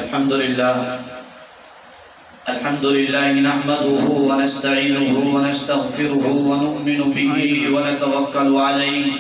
الحمد لله نحمده ونستعينه ونستغفره ونؤمن به ونتوكل عليه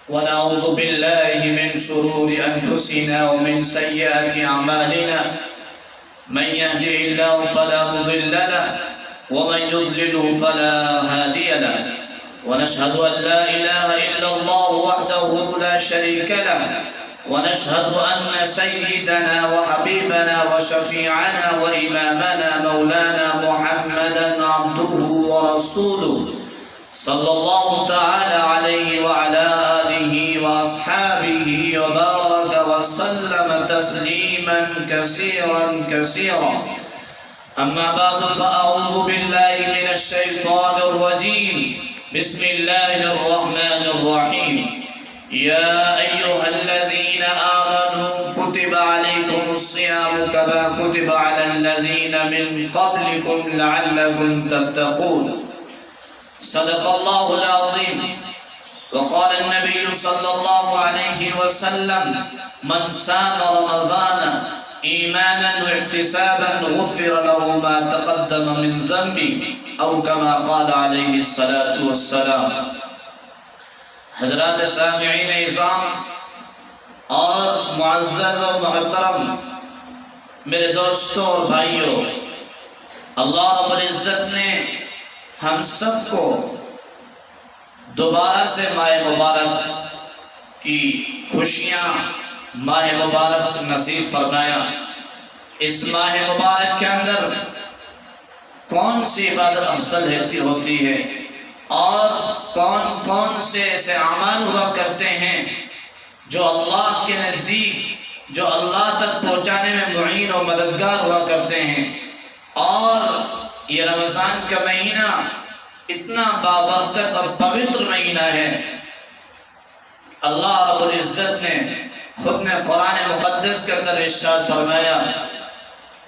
ونعوذ بالله من شرور أنفسنا ومن سيئات أعمالنا من يهده الله فلا مضل له ومن يضلله فلا هادي له ونشهد أن لا إله إلا الله وحده لا شريك له ونشهد أن سيدنا وحبيبنا وشفيعنا وإمامنا مولانا محمدا عبده ورسوله صلى الله تعالى عليه وعلى آله وأصحابه وبارك وسلم تسليما كثيرا كثيرا. أما بعد فأعوذ بالله من الشيطان الرجيم. بسم الله الرحمن الرحيم. يا أيها الذين آمنوا كتب عليكم الصيام كما كتب على الذين من قبلكم لعلكم تتقون. صدق الله العظيم. وقال النبي صلى الله عليه وسلم من صام رمضان ایمانا واحتسابا غفر له ما تقدم من ذنبه او كما قال علیہ الصلاة والسلام. حضرات سامعین اعظام اور معزز و محترم میرے دوستوں اور بھائیوں، اللہ رب العزت نے ہم سب کو دوبارہ سے ماہ مبارک کی خوشیاں، ماہ مبارک نصیب فرمایا. اس ماہ مبارک کے اندر کون سی عبادت افضل ہوتی ہے اور کون کون سے ایسے اعمال ہوا کرتے ہیں جو اللہ کے نزدیک، جو اللہ تک پہنچانے میں معین و مددگار ہوا کرتے ہیں. اور یہ رمضان کا مہینہ اتنا بابرکت اور پوتر مہینہ ہے. اللہ رب العزت نے خود نے قرآن مقدس کے اندر ارشاد فرمایا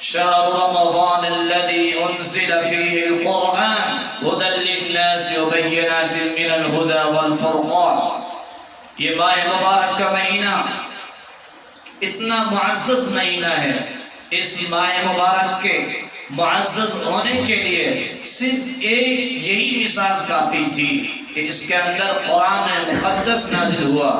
شهر رمضان الذي انزل فيه القرآن هدى للناس وبينات من الهدى والفرقان. یہ ماہ مبارک کا مہینہ اتنا معزز مہینہ ہے. اس ماہ مبارک کے معزز ہونے کے لیے صرف ایک یہی مثال کافی تھی کہ اس کے اندر قرآن مقدس نازل ہوا.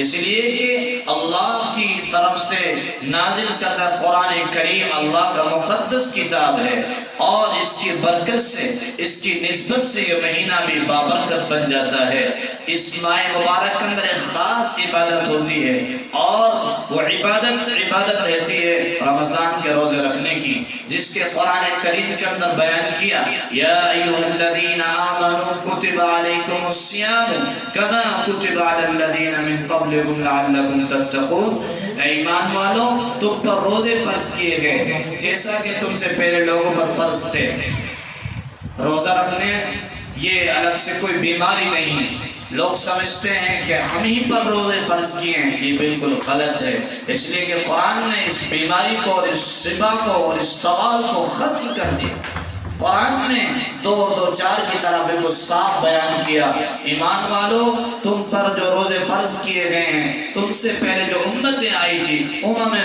اس لیے کہ اللہ کی طرف سے نازل کردہ قرآن کریم اللہ کا مقدس کتاب ہے، اور اس کی برکت سے، اس کی نسبت سے یہ مہینہ بھی بابرکت بن جاتا ہے. اس ماہ مبارک کے اندر ایک خاص عبادت ہوتی ہے، اور وہ عبادت رہتی ہے رمضان کے روزے رکھنے کی، جس کے قرآن کریم کے اندر بیان کیا یا ایھا الذین آمنوا کتب علیکم الصیام کما کتب علی الذین من قبلکم لعلکم تتقون. اے ایمان والو، تم پر روزے فرض کیے گئے جیسا کہ تم سے پہلے لوگوں پر فرض تھے. روزہ رکھنے یہ الگ سے کوئی بیماری نہیں. لوگ سمجھتے ہیں کہ ہم ہی پر روزے فرض کیے ہیں، یہ بالکل غلط ہے. اس لیے کہ قرآن نے اس بیماری کو اور اس شفا کو اور اس سوال کو ختم کر دیا. قرآن نے 2:4 کی طرح بالکل صاف بیان کیا ایمان والو، تم پر جو روزے فرض کیے گئے ہیں، تم سے پہلے جو امتیں آئی تھی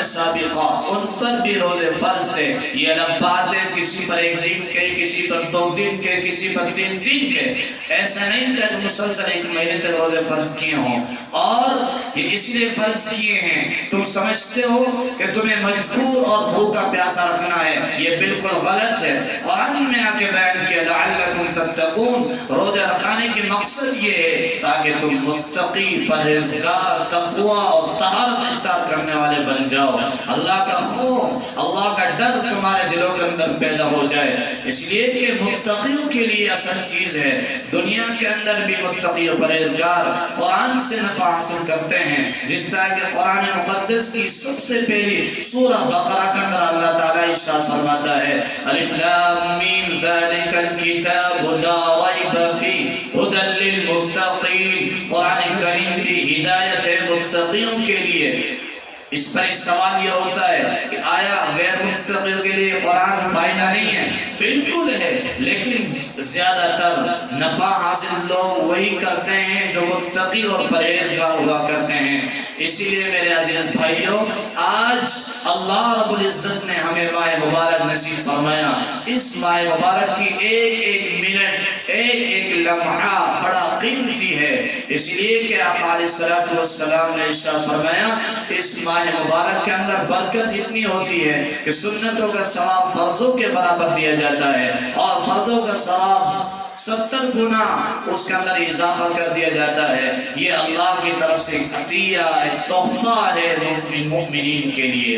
سابقہ، ان پر بھی روزے فرض تھے. یہ الگ بات ہے کسی پر 1 دن کے، کسی پر 2 دن کے، کسی پر 3 دن کے. ایسا نہیں کہ مسلسل 1 مہینے تک روزے فرض کیے ہوں. اور یہ اس لیے فرض کیے ہیں، تم سمجھتے ہو کہ تمہیں مجبور اور بھوکا پیاسا رکھنا ہے، یہ بالکل غلط ہے. قرآن میں آ کے بیان کیا لعلکم تتقون. روزہ رکھنے کے مقصد یہ ہے تاکہ تم متقی، پرہیزگار، تقوی اور طہارت اختیار کرنے والے بن جاؤ. اللہ کا خوف، اللہ کا ڈر تمہارے دلوں کے اندر پیدا ہو جائے. اس لیے کہ متقیوں کے لیے اصل چیز ہے، دنیا کے اندر بھی متقی و پرہیزگار قرآن سے نفع حاصل کرتے ہیں. جس طرح کہ قرآن مقدس کی سب سے پہلی سورہ بقرہ کے اندر اللہ تعالیٰ ارشاد فرماتا ہے الف لام میم ذالک الکتاب لا ریب فیہ ھدی للمتقین. قرآن کریم کی ہدایت ہے متقیوں کے لیے. اس پر ایک سوال یہ ہوتا ہے کہ آیا غیر متقی کے لیے قرآن فائدہ نہیں ہے؟ بالکل ہے، لیکن زیادہ تر نفع حاصل لوگ وہی کرتے ہیں جو متقی اور پرہیزگار ہوا کرتے ہیں۔ اسی لیے میرے عزیز بھائیوں، آج اللہ رب العزت نے ہمیں ماہ مبارک نصیب فرمایا۔ اس ماہ مبارک کی ایک ایک منٹ، ایک ایک لمحہ بڑا قیمتی ہے، اس لیے کہ آقا علیہ الصلوۃ والسلام نے ارشاد فرمایا اس ماہ مبارک کے اندر برکت اتنی ہوتی ہے کہ سنتوں کا ثواب فرضوں کے برابر دیا جاتا ہے، اور فرضوں کا ثواب 70 گنا اس کے اندر اضافہ کر دیا جاتا ہے۔ یہ اللہ کی طرف سے ایک عطیہ، ایک تحفہ ہے مومنین کے لیے۔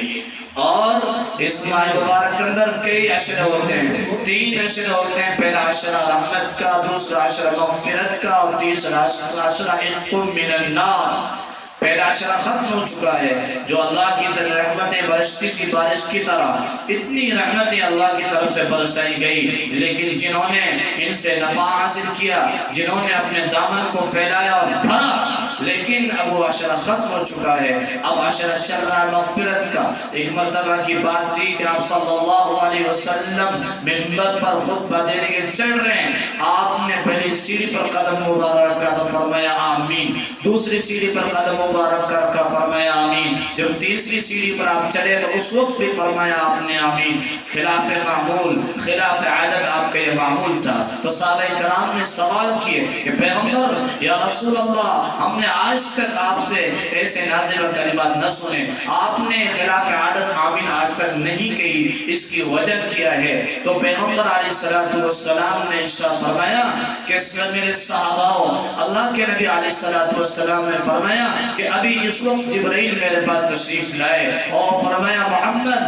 اور اس ماہ مبارک کے اندر کئی عشرے ہوتے ہیں، 3 عشرے ہوتے ہیں۔ پہلا عشرہ رحمت کا، دوسرا عشرہ مغفرت کا، اور تیسرا عشرہ عتق من النار۔ پہلا عشرہ ختم ہو چکا ہے، جو اللہ کی طرف رحمتیں برستی کی بارش کی طرح اتنی رحمتیں اللہ کی طرف سے برسائی گئی، لیکن جنہوں نے ان سے نفع حاصل کیا، جنہوں نے اپنے دامن کو پھیلایا اور بھرا، لیکن اب وہ عشرہ ختم ہو چکا ہے۔ اب عشرہ چل رہا ہے مغفرت کا۔ ایک مرتبہ کی بات تھی کہ آپ صلی اللہ علیہ وسلم منبر پر خطبہ دینے کے چڑھ رہے ہیں، آپ نے پہلی سیڑھی پر قدم مبارک رکھا تو فرمایا آمین، دوسری سیڑھی پر قدم مبارک کر کا فرمایا آمین، جب تیسری سیڑھی پر آپ چلے تو اس وقت بھی فرمایا آپ نے آمین۔ خلاف معمول، خلاف عادت آپ کا یہ معمول تھا۔ تو صحابہ کرام نے سوال کیے کہ پیغمبر یا رسول اللہ، ہم نے آج تک آپ سے ایسے نازل کلمات نہ سنے، آپ نے خلاف عادت آمین آج تک نہیں کہی، اس کی وجہ کیا ہے؟ تو پیغمبر علیہ السلام نے ارشاد فرمایا کہ میرے صحابہ، اللہ کے نبی علیہ السلام نے فرمایا کہ ابھی اس وقت جبرائیل میرے پاس تشریف لائے اور فرمایا محمد،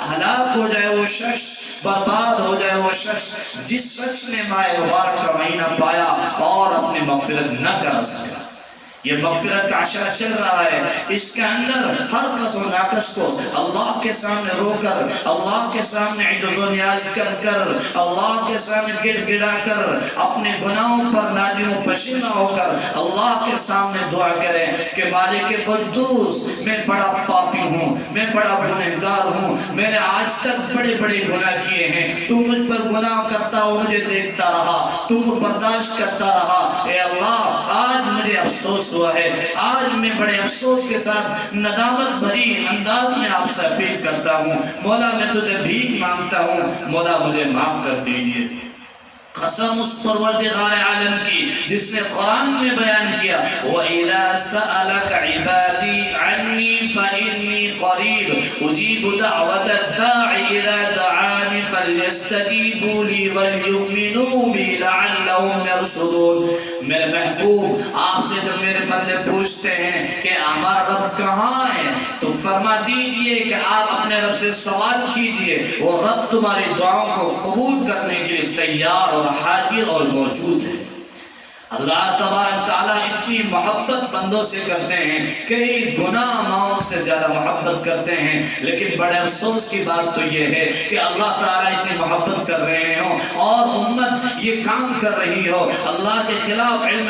ہلاک ہو جائے وہ شخص، برباد ہو جائے وہ شخص جس شخص نے ماہ مبارک کا مہینہ پایا اور اپنی مغفرت نہ کر سکا۔ یہ مغفرت کا عشرہ چل رہا ہے، اس کے اندر ہر قص و ناقص کو اللہ کے سامنے رو کر، اللہ کے سامنے عجز و نیاز کر کر، اللہ کے سامنے گڑ گڑا کر، اپنے گناہوں پر نادم و پشیماں ہو کر اللہ کے سامنے دعا کریں کہ مالک قدوس، میں بڑا پاپی ہوں، میں بڑا گنہگار ہوں، میں نے آج تک بڑے بڑے گناہ کیے ہیں، تو مجھ پر گناہ کرتا ہو مجھے دیکھتا رہا، تو برداشت کرتا رہا۔ اے اللہ، آج مجھے افسوس ہوا ہے، آج میں بڑے افسوس کے ساتھ ندامت بھری انداز میں آپ سے اپیل کرتا ہوں، مولا میں تجھے بھیک مانگتا ہوں، مولا مجھے معاف کر دیجئے۔ قسم اس پروردگار عالم کی جس نے قرآن میں بیان کیا وَإِذَا سَأَلَكَ عِبَادِي عَنِّي فَإِنِّي قَرِيبٌ أُجِيبُ دَعْوَةَ الدَّاعِ إِذَا دَعَانِ فَلْيَسْتَجِيبُوا لِي وَلْيُؤْمِنُوا بِي لَعَلَّهُمْ يَرْشُدُونَ۔ میرے محبوب، آپ سے جب میرے بندے پوچھتے ہیں کہ ہمارا رب کہاں ہے، تو فرما دیجئے کہ آپ اپنے رب سے سوال کیجئے، وہ رب تمہاری دعاؤں کو قبول کرنے کے لیے تیار اور حاضر اور موجود ہے۔ اللہ تبارک تعالیٰ اتنی محبت بندوں سے کرتے ہیں، کئی گناہ معاف سے زیادہ محبت کرتے ہیں، لیکن بڑے افسوس کی بات تو یہ ہے کہ اللہ تعالیٰ اتنی محبت کر رہے ہوں اور امت یہ کام کر رہی ہو، اللہ کے خلاف علم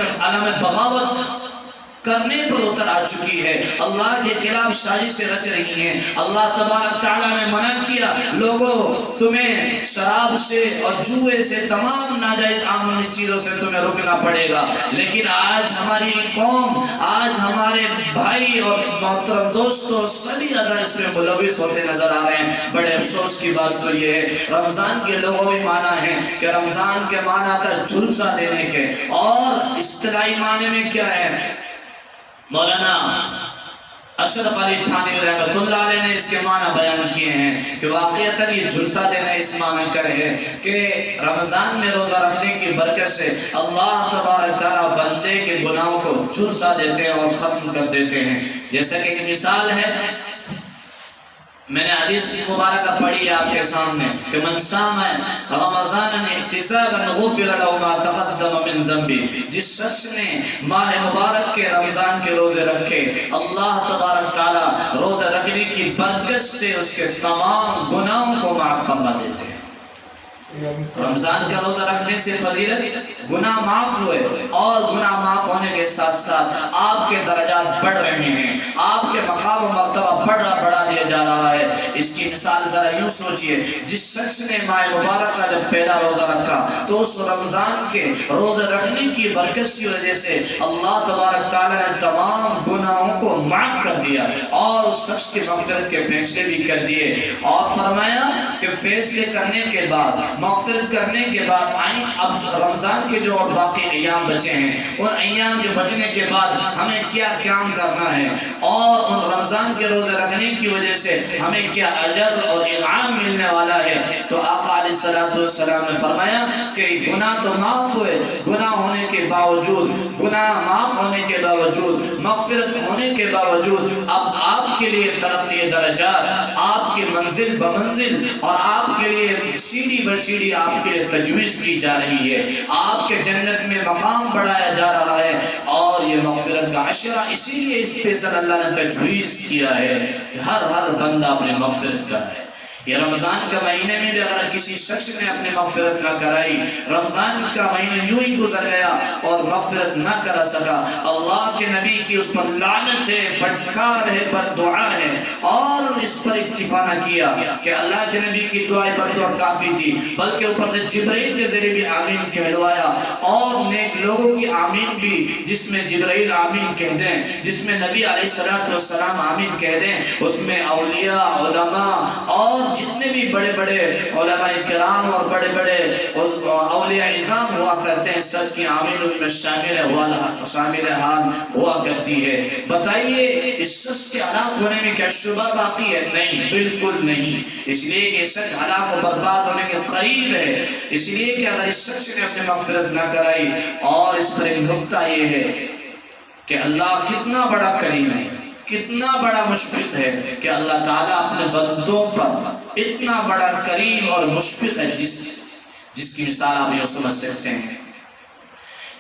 بغاوت کرنے پر اتر آ چکی ہے، اللہ کے خلاف سازشیں رچ رہی ہیں۔ اللہ تبارک تعالیٰ نے منع کیا، لوگوں تمہیں شراب سے اور جوئے سے، تمام ناجائز عاملی چیزوں سے تمہیں رکنا پڑے گا، لیکن آج ہماری قوم، آج ہمارے بھائی اور محترم دوستوں سبھی اگر اس میں ملوث ہوتے نظر آ رہے ہیں۔ بڑے افسوس کی بات تو یہ ہے، رمضان کے لوگوں بھی معنی ہے کہ رمضان کے معنی تھا جلسہ دینے کے، اور اصطلاحی معنی میں کیا ہے؟ مولانا اشرف علی تھانوی رحمۃ اللہ علیہ نے اس کے معنی بیان کیے ہیں کہ واقعتاً یہ جلسہ دینا اس معنی کا ہے کہ رمضان میں روزہ رکھنے کی برکت سے اللہ تبارک تعالیٰ بندے کے گناہوں کو جلسہ دیتے ہیں اور ختم کر دیتے ہیں۔ جیسا کہ ایک مثال ہے، میں نے حدیث مبارکہ پڑھی ہے آپ کے سامنے کہ من صام رمضان احتسابا غفر له ما تقدم من ذنبه، جس شخص نے ماہ مبارک کے رمضان کے روزے رکھے، اللہ تبارک تعالیٰ روزہ رکھنے کی برکت سے اس کے تمام گناہوں کو معاف فرما دیتے ہیں۔ رمضان کا روزہ رکھنے سے فضیلت گناہ معاف ہوئے، اور گناہ معاف ہونے کے ساتھ ساتھ آپ کے درجات بڑھ رہے ہیں، آپ کے مقام و مرتبہ بڑھا دیا جا رہا ہے۔ اس کی مثال ذرا یوں سوچئے، جس شخص نے ماہ مبارک کا جب پہلا روزہ رکھا تو اس رمضان کے روزہ رکھنے کی برکت کی وجہ سے اللہ تبارک تعالیٰ نے تمام گناہوں کو معاف کر دیا اور اس شخص کی مغفرت کے فیصلے بھی کر دیے، اور فرمایا کہ فیصلے کرنے کے بعد، مغفرت کرنے کے بعد اب رمضان کے جو اور باقی ایام بچے ہیں، ان ایام کے بچنے کے بعد ہمیں کیا کام کرنا ہے، اور ان رمضان کے روزے رکھنے کی وجہ سے ہمیں کیا اجر اور انعام ملنے والا ہے۔ تو آقا علیہ السلام نے فرمایا کہ گناہ تو معاف ہوئے، گناہ ہونے کے باوجود، گناہ معاف ہونے کے باوجود، مغفرت ہونے کے باوجود اب آپ کے لیے ترقی درجات، آپ کی منزل بمنزل اور آپ کے لیے سیڑھی بہ سیڑھی آپ کے لیے تجویز کی جا رہی ہے، آپ کے جنت میں مقام بڑھایا جا رہا ہے، اور یہ مغفرت کا عشرہ اسی لیے اس پہ صلی اللہ نے تجویز کیا ہے کہ ہر بندہ اپنے مغفرت کا ہے۔ یہ رمضان کا مہینے میں بھی اگر کسی شخص نے اپنے مغفرت نہ کرائی، رمضان کا مہینہ یوں ہی گزر گیا اور مغفرت نہ کرا سکا، اللہ کے نبی کی اس پر لعنت ہے، پھٹکار ہے، بددعا ہے، اور اس پر اکتفا نہ کیا کہ اللہ کے نبی کی دعائیں بددعا کافی تھی، بلکہ اوپر سے جبرائیل کے ذریعے بھی آمین کہلوایا، اور نیک لوگوں کی آمین بھی، جس میں جبرائیل آمین کہہ دیں، جس میں نبی علیہ السلام آمین کہہ دیں، اس میں اولیاء، علماء اور جتنے بھی بڑے بڑے علماء کرام اور بڑے بڑے اولیاء عظام ہوا کرتے ہیں، سب کی آمین ان میں شامل حال ہوا کرتی ہے۔ بتائیے اس شخص کے ہلاک ہونے میں کیا شبہ باقی ہے؟ نہیں، بالکل نہیں، اس لیے کہ شخص ہلاک و برباد ہونے کے قریب ہے، اس لیے کہ اگر اس شخص نے اپنی مغفرت نہ کرائی، اور اس پر ایک نقطہ یہ ہے کہ اللہ کتنا بڑا کریم ہے، کتنا بڑا مشفق ہے کہ اللہ تعالیٰ اپنے بندوں پر اتنا بڑا کریم اور مشفق ہے، جس کی مثال آپ یوں سمجھ سکتے ہیں۔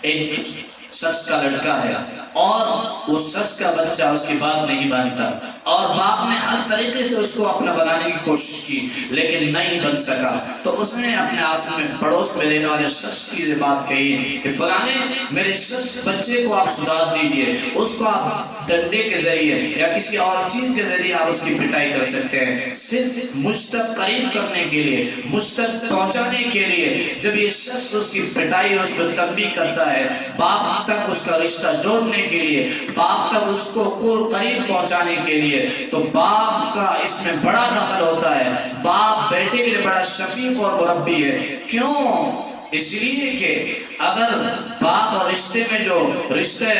ایک شخص کا لڑکا ہے اور وہ شخص کا بچہ اس کی بات نہیں مانتا، اور باپ نے ہر طریقے سے اس کو اپنا بنانے کی کوشش کی لیکن نہیں بن سکا، تو اس نے اپنے آس میں پڑوس میں رہنے والے شخص کی بات کہی کہ فلانے میرے شخص بچے کو آپ سدھار دیجئے، اس کو آپ ڈنڈے کے ذریعے یا کسی اور چیز کے ذریعے آپ اس کی پٹائی کر سکتے ہیں، صرف مجھ تک قریب کرنے کے لیے، مجھ تک پہنچانے کے لیے۔ جب یہ شخص اس کی پٹائی اور اس پر تنبیہ کرتا ہے، باپ تک اس کا رشتہ جوڑنے کے لیے، باپ تک اس کو قریب پہنچانے کے لیے، تو باپ کا اس میں بڑا دخل ہوتا ہے۔ باپ بیٹے کے لیے بڑا شفیق اور مربی ہے۔ کیوں؟ اس لیے کہ اگر باپ اور رشتے میں جو رشتے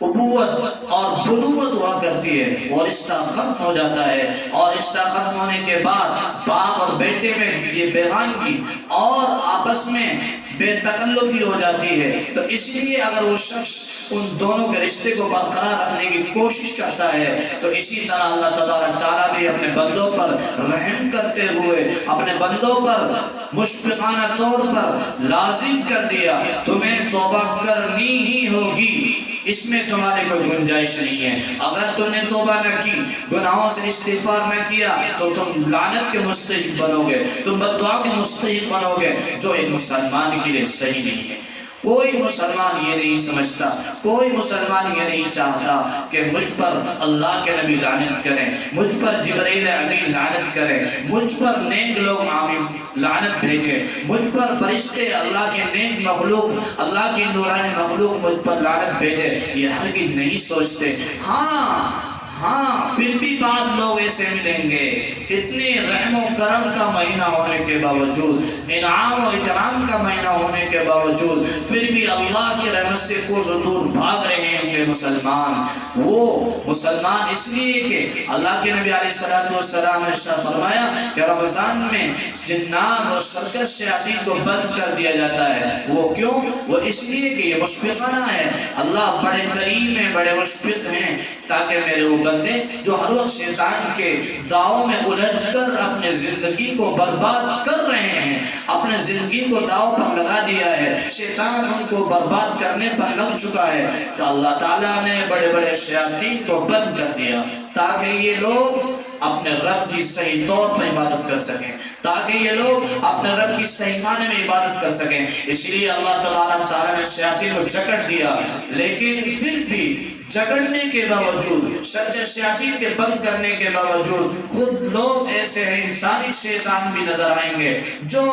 ابوت اور بنوت ہوا کرتی ہے، وہ رشتہ ختم ہو جاتا ہے، اور رشتہ ختم ہونے کے بعد باپ اور بیٹے میں یہ بیگانگی اور آپس میں بے تکلفی ہو جاتی ہے۔ تو اس لیے اگر وہ شخص ان دونوں کے رشتے کو برقرار رکھنے کی کوشش کرتا ہے، تو اسی طرح اللہ تبارک تعالیٰ بھی اپنے بندوں پر رحم کرتے ہوئے اپنے بندوں پر مشفقانہ طور پر لازم کر دیا، تمہیں توبہ کرنی ہی ہوگی، اس میں تمہارے کوئی گنجائش نہیں ہے۔ اگر تم نے توبہ نہ کی، گناہوں سے استغفار نہ کیا، تو تم لعنت کے مستحق بنو گے، تم بددعا کے مستحق بنو گے، جو ایک مسلمان کے لیے صحیح نہیں ہے۔ کوئی مسلمان یہ نہیں سمجھتا، کوئی مسلمان یہ نہیں چاہتا کہ مجھ پر اللہ کے نبی لعنت کریں، مجھ پر جبرائیل امین لعنت کریں، مجھ پر نیک لوگ آمین لعنت بھیجیں، مجھ پر فرشتے اللہ کے نیک مخلوق، اللہ کی نورانی مخلوق مجھ پر لعنت بھیجے۔ یہ ہرگز نہیں سوچتے۔ ہاں پھر بھی بعض لوگ ایسے ملیں گے، اتنے رحم و کرم کا مہینہ ہونے کے باوجود، انعام و اکرام کا مہینہ ہونے کے باوجود، پھر بھی اللہ کی رحمت سے کوس و دور بھاگ رہے ہیں گے مسلمان۔ وہ مسلمان اس لیے کہ اللہ کے نبی علیہ السلام نے فرمایا کہ رمضان میں جنات اور سرکش شیاطین کو بند کر دیا جاتا ہے۔ وہ کیوں؟ وہ اس لیے کہ یہ مشفقانہ ہے، اللہ بڑے کریم ہیں، بڑے مشفق ہیں، تاکہ میرے وہ بندے جو ہر وقت شیطان کے داؤں میں الجھ کر اپنے زندگی کو برباد کر رہے ہیں، اپنے زندگی کو داؤ پر لگا دیا ہے، شیطان ان کو برباد کرنے پر لگ چکا ہے، تو اللہ تعالیٰ نے بڑے بڑے شیاطین کو بند کر دیا تاکہ یہ لوگ اپنے رب کی صحیح طور پر عبادت کر سکیں، تاکہ یہ لوگ اپنے رب کی صحیح معنی میں عبادت کر سکیں۔ اس لیے اللہ تبارک تعالیٰ نے شیاطین کو جکڑ دیا، لیکن پھر بھی جکڑنے کے باوجود، شر شیاطین کے بند کرنے کے باوجود، خود لوگ ایسے ہیں، انسانی شیطان بھی نظر آئیں گے جو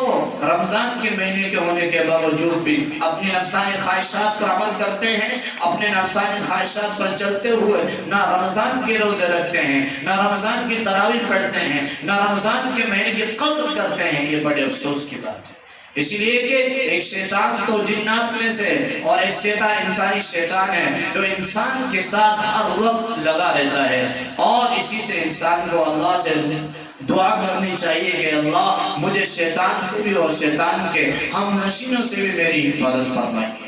رمضان کے مہینے کے ہونے کے باوجود بھی اپنی نفسانی خواہشات پر عمل کرتے ہیں، اپنے نفسانی خواہشات پر چلتے ہوئے نہ رمضان کے روزے رکھتے ہیں، نہ رمضان کی تراویح پڑھتے ہیں، نہ رمضان کے مہینے کی قدر کرتے ہیں۔ یہ بڑے افسوس کی بات ہے، اس لیے کہ ایک شیطان تو جنات میں سے اور ایک شیطان انسانی شیطان ہے جو انسان کے ساتھ ہر وقت لگا رہتا ہے، اور اسی سے انسان کو اللہ سے دعا کرنی چاہیے کہ اللہ مجھے شیطان سے بھی اور شیطان کے ہم نشینوں سے بھی میری حفاظت فرمائے۔